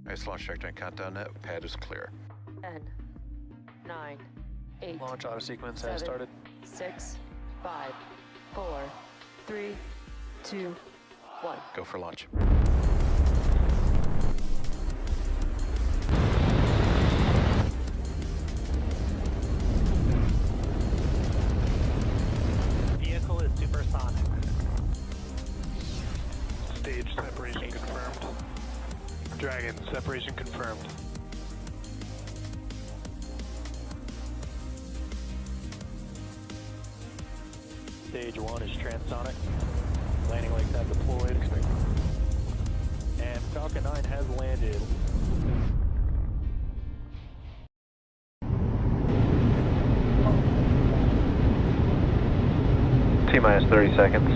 Nice launch checkpoint countdown net. Pad is clear. 10, 9, 8. Launch auto sequence 7, has started. 6, 5, 4, 3, 2, 1. Go for launch. Vehicle is supersonic. Stage separation confirmed. Dragon, separation confirmed. Stage 1 is transonic. Landing legs have deployed. And Falcon 9 has landed. T-minus 30 seconds.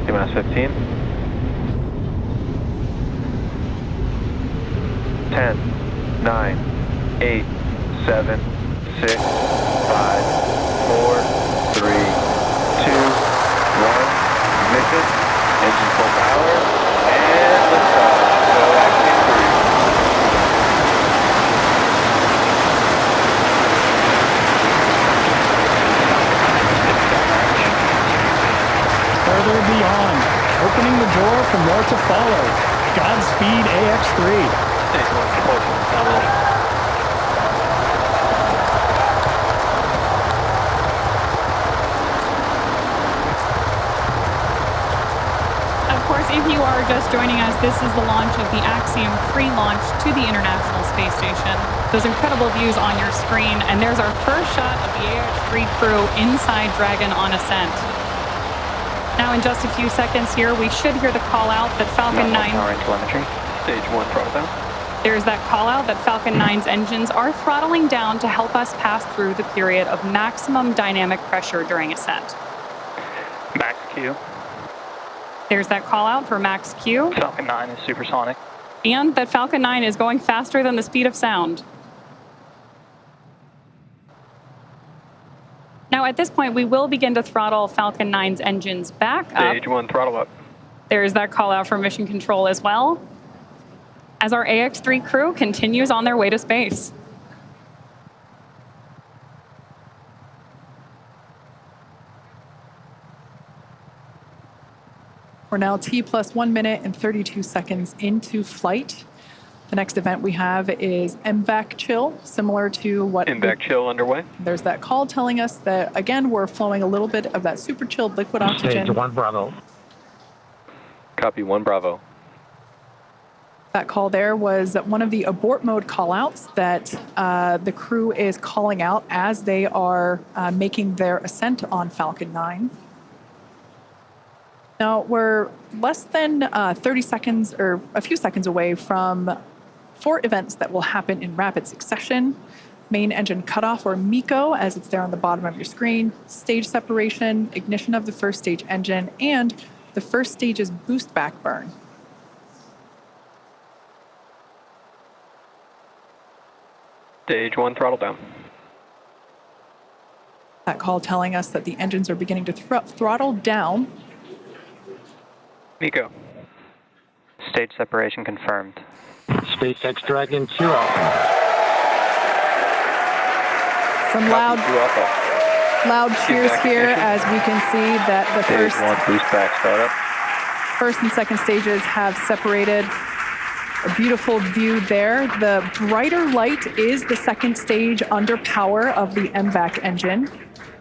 T-minus 15. 10, 9, 8, 7, 6, 5, 4, 3, 2, 1. Ignition, engine full power, and liftoff. Go Axiom 3. Further beyond, opening the door for more to follow. Godspeed, Ax-3. Stage 1 propulsion, now ready. Of course, if you are just joining us, this is the launch of the Axiom pre-launch to the International Space Station. Those incredible views on your screen, and there's our first shot of the Ax-3 crew inside Dragon on ascent. Now in just a few seconds here, we should hear the call out that Falcon 9... Power and telemetry. Stage 1 throttle down. There's that call out that Falcon 9's engines are throttling down to help us pass through the period of maximum dynamic pressure during ascent. Max Q. There's that call out for Max Q. Falcon 9 is supersonic. And that Falcon 9 is going faster than the speed of sound. Now at this point, we will begin to throttle Falcon 9's engines back up. Stage 1 throttle up. There's that call out for mission control as well, as our Ax-3 crew continues on their way to space. We're now T plus 1 minute and 32 seconds into flight. The next event we have is MVAC chill, similar to what... MVAC chill underway. There's that call telling us that, again, we're flowing a little bit of that super chilled liquid oxygen. Stage 1 Bravo. Copy 1 Bravo. That call there was one of the abort mode callouts that the crew is calling out as they are making their ascent on Falcon 9. Now, we're less than 30 seconds or a few seconds away from 4 events that will happen in rapid succession. Main engine cutoff, or MECO, as it's there on the bottom of your screen, stage separation, ignition of the first stage engine, and the first stage's boost back burn. Stage 1 throttle down. That call telling us that the engines are beginning to throttle down. MECO. Stage separation confirmed. SpaceX Dragon 2 Alpha. Some loud cheers here as we can see that the Stage 1 boost back startup. first and second stages have separated. A beautiful view there. The brighter light is the second stage under power of the MVAC engine.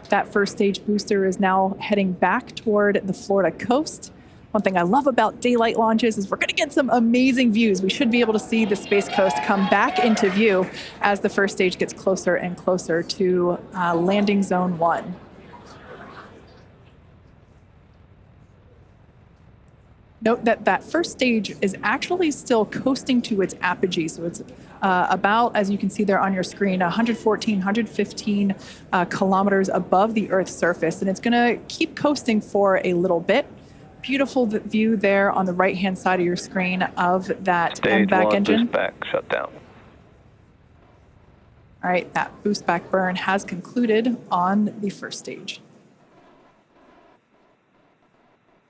That first stage booster is now heading back toward the Florida coast. One thing I love about daylight launches is we're going to get some amazing views. We should be able to see the Space Coast come back into view as the first stage gets closer and closer to landing zone 1. Note that that first stage is actually still coasting to its apogee. So it's about, as you can see there on your screen, 114, 115 kilometers above the Earth's surface. And it's going to keep coasting for a little bit. Beautiful view there on the right-hand side of your screen of that MVAC engine. Stage 1 boost back shut down. All right, that boost back burn has concluded on the first stage.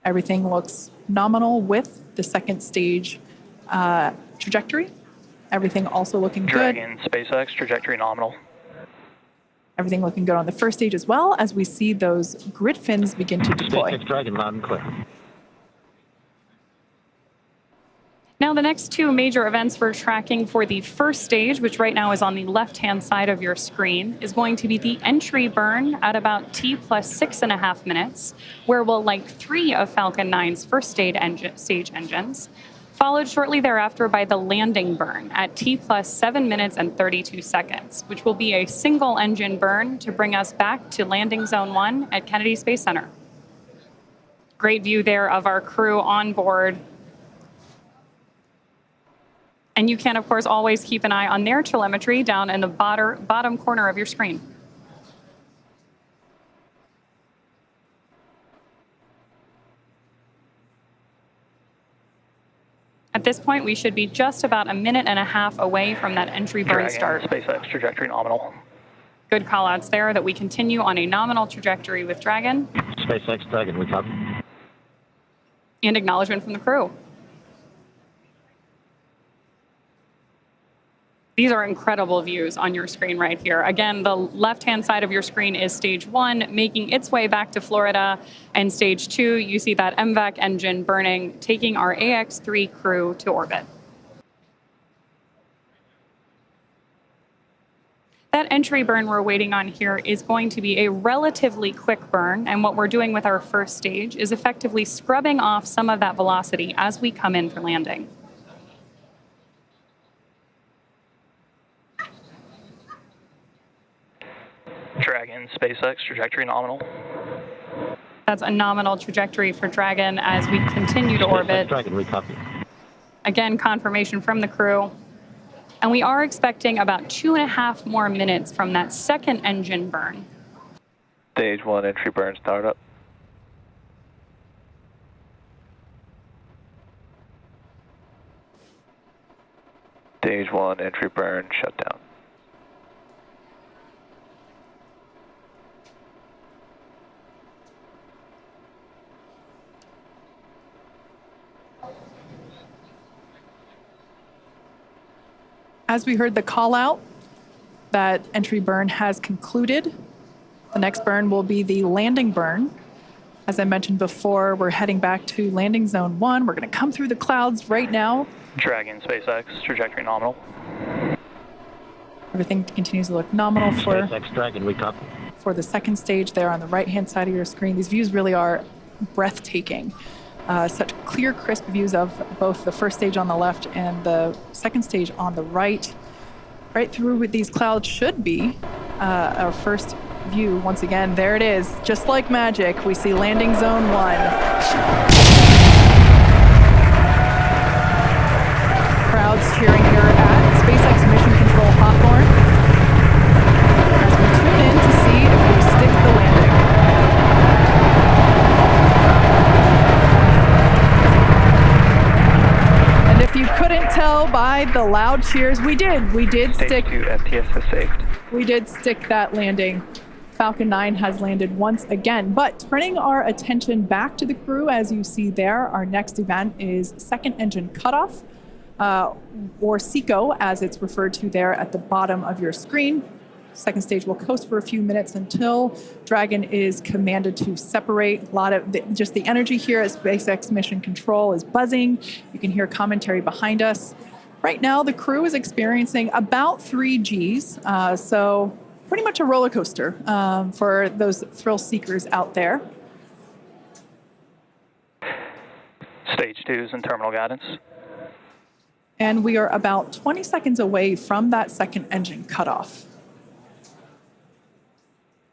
Everything looks nominal with the second stage trajectory. Everything also looking good. Dragon, SpaceX, trajectory nominal. Everything looking good on the first stage as well as we see those grid fins begin to deploy. SpaceX Dragon loud and clear. Now, the next two major events we're tracking for the first stage, which right now is on the left-hand side of your screen, is going to be the entry burn at about T plus 6.5 minutes, where we'll light 3 of Falcon 9's first stage engines, followed shortly thereafter by the landing burn at T plus 7 minutes and 32 seconds, which will be a single engine burn to bring us back to landing zone 1 at Kennedy Space Center. Great view there of our crew on board. And you can, of course, always keep an eye on their telemetry down in the bottom corner of your screen. At this point, we should be just about 1.5 minutes away from that entry burn start. SpaceX, trajectory nominal. Good call-outs there that we continue on a nominal trajectory with Dragon. SpaceX Dragon, we copy. And acknowledgement from the crew. These are incredible views on your screen right here. Again, the left-hand side of your screen is stage 1, making its way back to Florida. And stage 2, you see that MVAC engine burning, taking our Ax-3 crew to orbit. That entry burn we're waiting on here is going to be a relatively quick burn. And what we're doing with our first stage is effectively scrubbing off some of that velocity as we come in for landing. Dragon, SpaceX, trajectory nominal. That's a nominal trajectory for Dragon as we continue to orbit. Dragon, we copy. Again, confirmation from the crew. And we are expecting about 2.5 more minutes from that second engine burn. Stage 1 entry burn startup. Stage 1 entry burn shutdown. As we heard the call out, that entry burn has concluded. The next burn will be the landing burn. As I mentioned before, we're heading back to landing zone 1. We're going to come through the clouds right now. Dragon, SpaceX, trajectory nominal. Everything continues to look nominal SpaceX Dragon, we copy. for the second stage there on the right-hand side of your screen. These views really are breathtaking. Such clear, crisp views of both the first stage on the left and the second stage on the right. Right through with these clouds should be our first view. Once again, there it is. Just like magic, we see landing zone 1. Crowds cheering here at SpaceX Mission Control Hawthorne as we tune in to see if we stick the landing. And if you couldn't tell by the loud cheers, we did stick. Stage 2 FTS is saved. We did stick that landing. Falcon 9 has landed once again. But turning our attention back to the crew, as you see there, our next event is second engine cutoff, or SECO, as it's referred to there at the bottom of your screen. Second stage will coast for a few minutes until Dragon is commanded to separate. A lot of just the energy here at SpaceX Mission Control is buzzing. You can hear commentary behind us. Right now, the crew is experiencing about 3 Gs, so pretty much a roller coaster for those thrill seekers out there. Stage 2 is in terminal guidance. And we are about 20 seconds away from that second engine cutoff.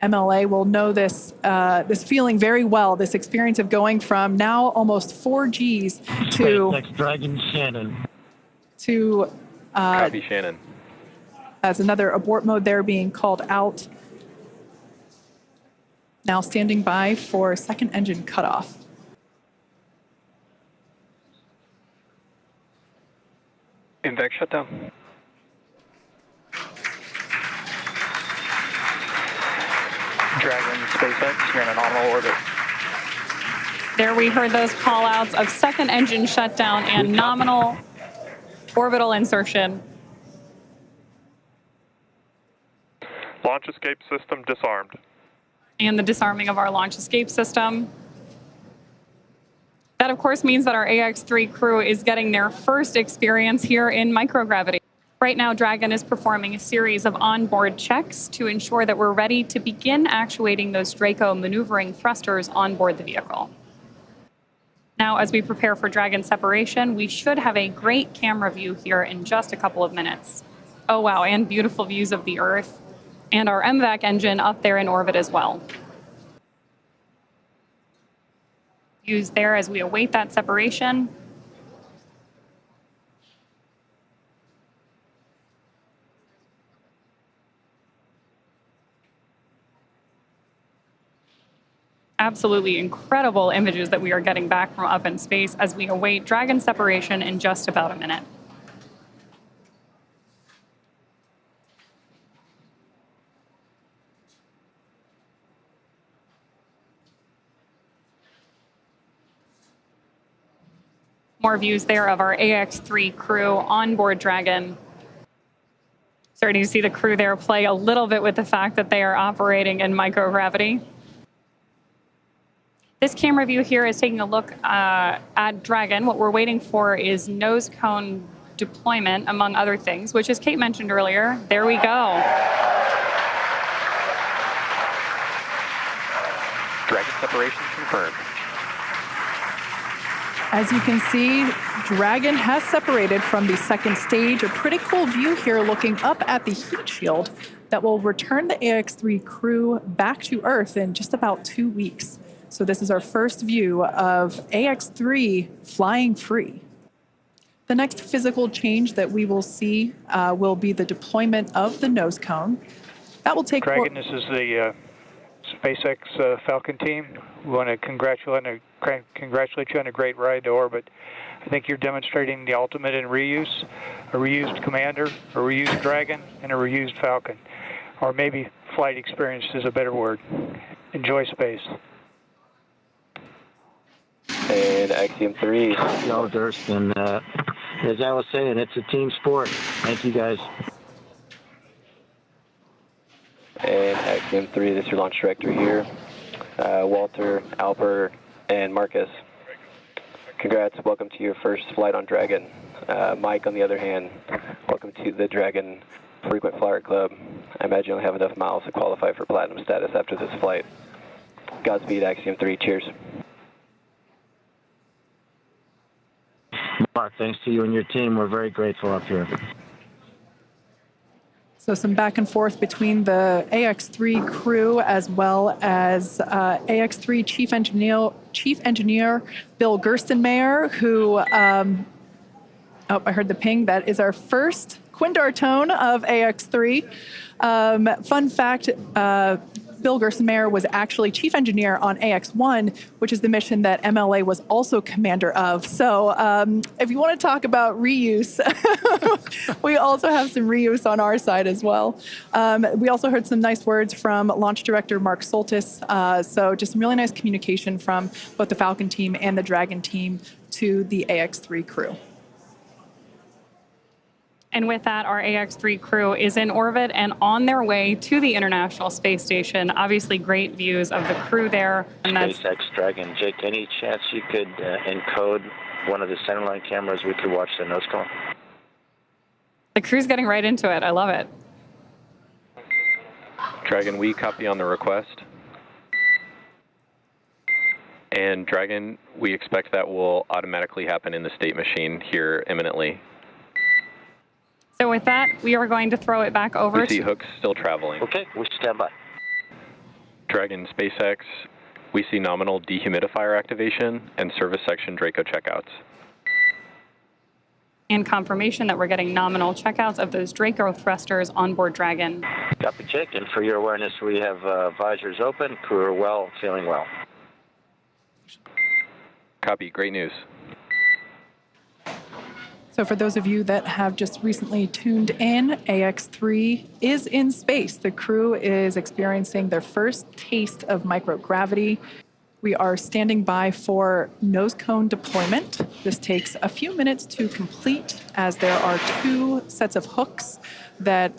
MLA will know this this feeling very well, this experience of going from now almost 4 Gs to... SpaceX Dragon Shannon. To... Copy, Shannon. As another abort mode there being called out. Now standing by for second engine cutoff. MVAC shutdown. Dragon, SpaceX, you're in a nominal orbit. There we heard those call outs of second engine shutdown and nominal orbital insertion. Launch escape system disarmed. And the disarming of our launch escape system. That, of course, means that our Ax-3 crew is getting their first experience here in microgravity. Right now, Dragon is performing a series of onboard checks to ensure that we're ready to begin actuating those Draco maneuvering thrusters on board the vehicle. Now, as we prepare for Dragon separation, we should have a great camera view here in just a couple of minutes. Oh, wow, and beautiful views of the Earth, and our MVAC engine up there in orbit as well. Views there as we await that separation. Absolutely incredible images that we are getting back from up in space as we await Dragon separation in just about a minute. More views there of our Ax-3 crew on board Dragon. Starting to see the crew there play a little bit with the fact that they are operating in microgravity. This camera view here is taking a look at Dragon. What we're waiting for is nose cone deployment, among other things, which, as Kate mentioned earlier, there we go. Dragon separation confirmed. As you can see, Dragon has separated from the second stage. A pretty cool view here looking up at the heat shield that will return the Ax-3 crew back to Earth in just about 2 weeks. So this is our first view of Ax-3 flying free. The next physical change that we will see will be the deployment of the nose cone. That will take... Dragon, this is the SpaceX Falcon team. We want to congratulate you on a great ride to orbit. I think you're demonstrating the ultimate in reuse, a reused Commander, a reused Dragon, and a reused Falcon. Or maybe flight experience is a better word. Enjoy space. And Axiom 3. Y'all Durst, and as I was saying, it's a team sport. Thank you, guys. And Axiom 3, this is your launch director here. Walter, Albert, and Marcus. Congrats, welcome to your first flight on Dragon. Mike, on the other hand, welcome to the Dragon Frequent Flyer Club. I imagine you'll have enough miles to qualify for platinum status after this flight. Godspeed, Axiom 3, cheers. Mark, thanks to you and your team. We're very grateful up here. So some back and forth between the Ax-3 crew as well as Ax-3 Chief Engineer Bill Gerstenmayer, who, oh, I heard the ping. That is our first Quindar tone of Ax-3. Fun fact, Bill Gerstenmayer was actually chief engineer on AX-1, which is the mission that MLA was also commander of. So if you want to talk about reuse, we also have some reuse on our side as well. We also heard some nice words from launch director Mark Soltis. So just some really nice communication from both the Falcon team and the Dragon team to the Ax-3 crew. And with that, our Ax-3 crew is in orbit and on their way to the International Space Station. Obviously, great views of the crew there. And that's SpaceX Dragon. Jake, any chance you could encode one of the centerline cameras? We could watch the nose cone. The crew's getting right into it. I love it. Dragon, we copy on the request. And Dragon, we expect that will automatically happen in the state machine here imminently. So with that, we are going to throw it back over We see hooks still traveling. Okay, we stand by. Dragon, SpaceX, we see nominal dehumidifier activation and service section Draco checkouts. And confirmation that we're getting nominal checkouts of those Draco thrusters on board Dragon. Copy, Jake. And for your awareness, we have visors open, crew are well, feeling well. Copy, great news. So for those of you that have just recently tuned in, Ax-3 is in space. The crew is experiencing their first taste of microgravity. We are standing by for nose cone deployment. This takes a few minutes to complete as there are 2 sets of hooks that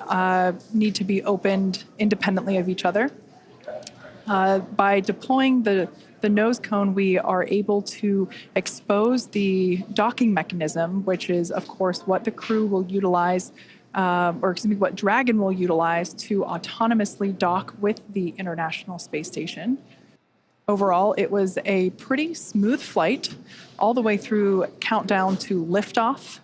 need to be opened independently of each other. By deploying the nose cone, we are able to expose the docking mechanism, which is, of course, what the crew will utilize, what Dragon will utilize to autonomously dock with the International Space Station. Overall, it was a pretty smooth flight all the way through countdown to liftoff.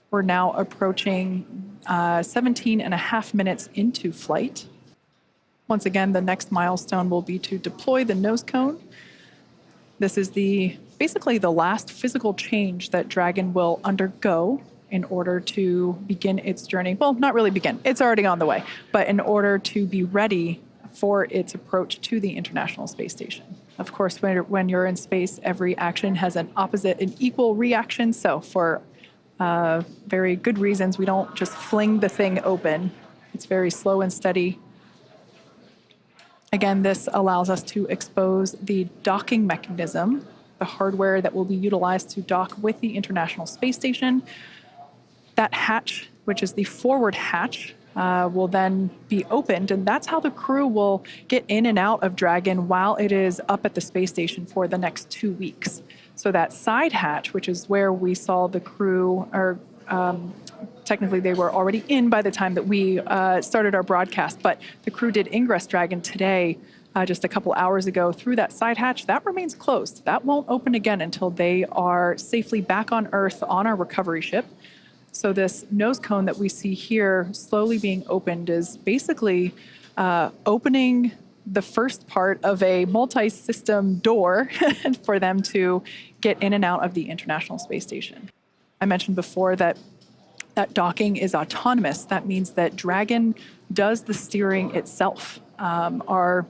We're now approaching 17 and a half minutes into flight. Once again, the next milestone will be to deploy the nose cone. This is basically the last physical change that Dragon will undergo in order to begin its journey. Well, not really begin, it's already on the way, but in order to be ready for its approach to the International Space Station. Of course, when you're in space, every action has an opposite and equal reaction, so for very good reasons, we don't just fling the thing open. It's very slow and steady. Again, this allows us to expose the docking mechanism, the hardware that will be utilized to dock with the International Space Station. That hatch, which is the forward hatch, will then be opened, and that's how the crew will get in and out of Dragon while it is up at the space station for the next 2 weeks. So that side hatch, which is where we saw the crew, or technically they were already in by the time that we started our broadcast, but the crew did ingress Dragon today, just a couple hours ago, through that side hatch. That remains closed. That won't open again until they are safely back on Earth on our recovery ship. So this nose cone that we see here slowly being opened is basically opening the first part of a multi-system door for them to get in and out of the International Space Station. I mentioned before that docking is autonomous. That means that Dragon does the steering itself. Our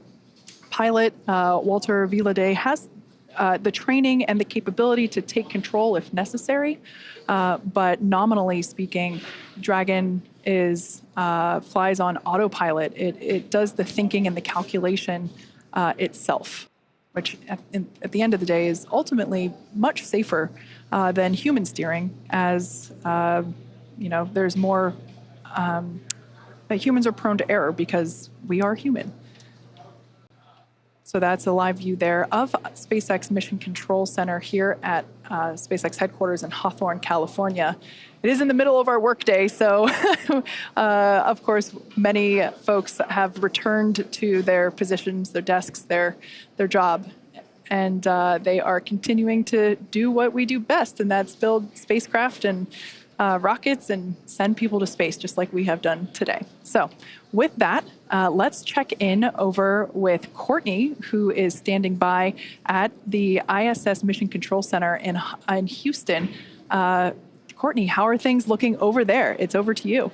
pilot, Walter Villaday, has the training and the capability to take control if necessary, but nominally speaking, Dragon flies on autopilot. It does the thinking and the calculation itself, which at the end of the day is ultimately much safer than human steering, as there's more that humans are prone to error because we are human. So that's a live view there of SpaceX Mission Control Center here at SpaceX headquarters in Hawthorne, California. It is in the middle of our workday, so of course, many folks have returned to their positions, their desks, their job, and they are continuing to do what we do best, and that's build spacecraft and rockets and send people to space, just like we have done today. So with that, let's check in over with Courtney, who is standing by at the ISS Mission Control Center in Houston. Courtney, how are things looking over there? It's over to you.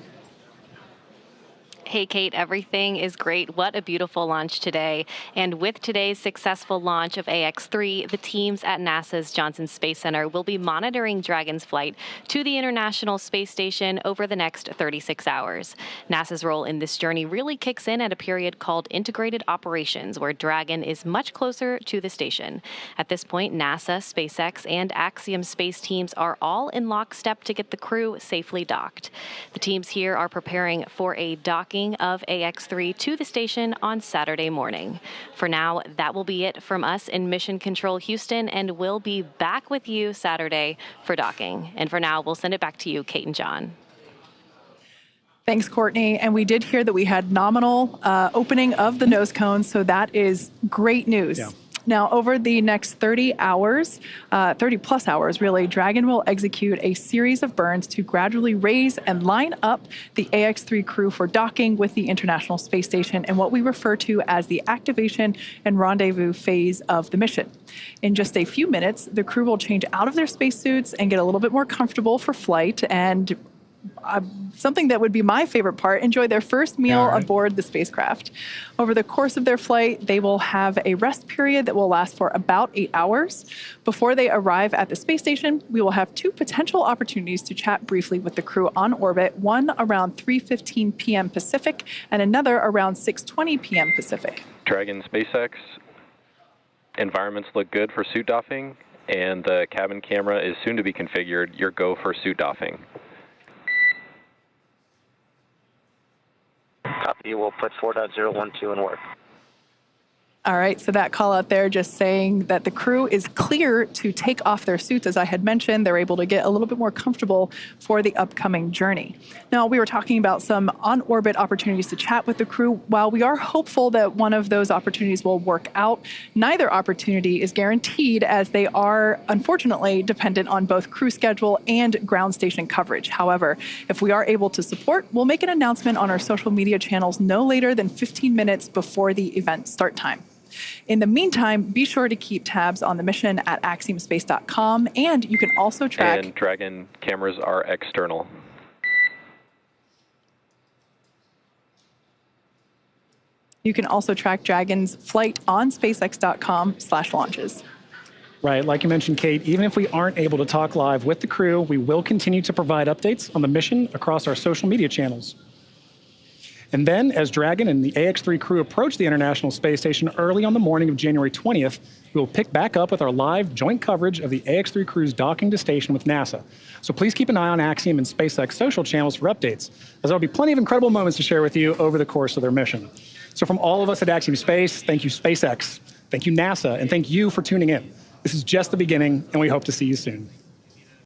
Hey, Kate, everything is great. What a beautiful launch today. And with today's successful launch of Ax-3, the teams at NASA's Johnson Space Center will be monitoring Dragon's flight to the International Space Station over the next 36 hours. NASA's role in this journey really kicks in at a period called integrated operations, where Dragon is much closer to the station. At this point, NASA, SpaceX, and Axiom Space teams are all in lockstep to get the crew safely docked. The teams here are preparing for a docking of Ax-3 to the station on Saturday morning. For now, that will be it from us in Mission Control Houston, and we'll be back with you Saturday for docking. And for now, we'll send it back to you, Kate and John. Thanks, Courtney. And we did hear that we had nominal opening of the nose cone, so that is great news. Yeah. Now, over the next 30 plus hours, really, Dragon will execute a series of burns to gradually raise and line up the Ax-3 crew for docking with the International Space Station and what we refer to as the activation and rendezvous phase of the mission. In just a few minutes, the crew will change out of their spacesuits and get a little bit more comfortable for flight and something that would be my favorite part, enjoy their first meal aboard the spacecraft. Over the course of their flight, they will have a rest period that will last for about 8 hours. Before they arrive at the space station, we will have 2 potential opportunities to chat briefly with the crew on orbit, one around 3:15 p.m. Pacific and another around 6:20 p.m. Pacific. Dragon SpaceX, environments look good for suit doffing, and the cabin camera is soon to be configured. You're go for suit doffing. Copy, we'll put 4.012 in work. All right, so that call out there just saying that the crew is clear to take off their suits. As I had mentioned, they're able to get a little bit more comfortable for the upcoming journey. Now, we were talking about some on-orbit opportunities to chat with the crew. While we are hopeful that one of those opportunities will work out, neither opportunity is guaranteed, as they are unfortunately dependent on both crew schedule and ground station coverage. However, if we are able to support, we'll make an announcement on our social media channels no later than 15 minutes before the event start time. In the meantime, be sure to keep tabs on the mission at axiomspace.com, and you can also track... And Dragon cameras are external. You can also track Dragon's flight on spacex.com/launches. Right, like you mentioned, Kate, even if we aren't able to talk live with the crew, we will continue to provide updates on the mission across our social media channels. And then, as Dragon and the Ax-3 crew approach the International Space Station early on the morning of January 20th, we will pick back up with our live joint coverage of the Ax-3 crew's docking to station with NASA. So please keep an eye on Axiom and SpaceX social channels for updates, as there will be plenty of incredible moments to share with you over the course of their mission. So from all of us at Axiom Space, thank you SpaceX, thank you NASA, and thank you for tuning in. This is just the beginning, and we hope to see you soon.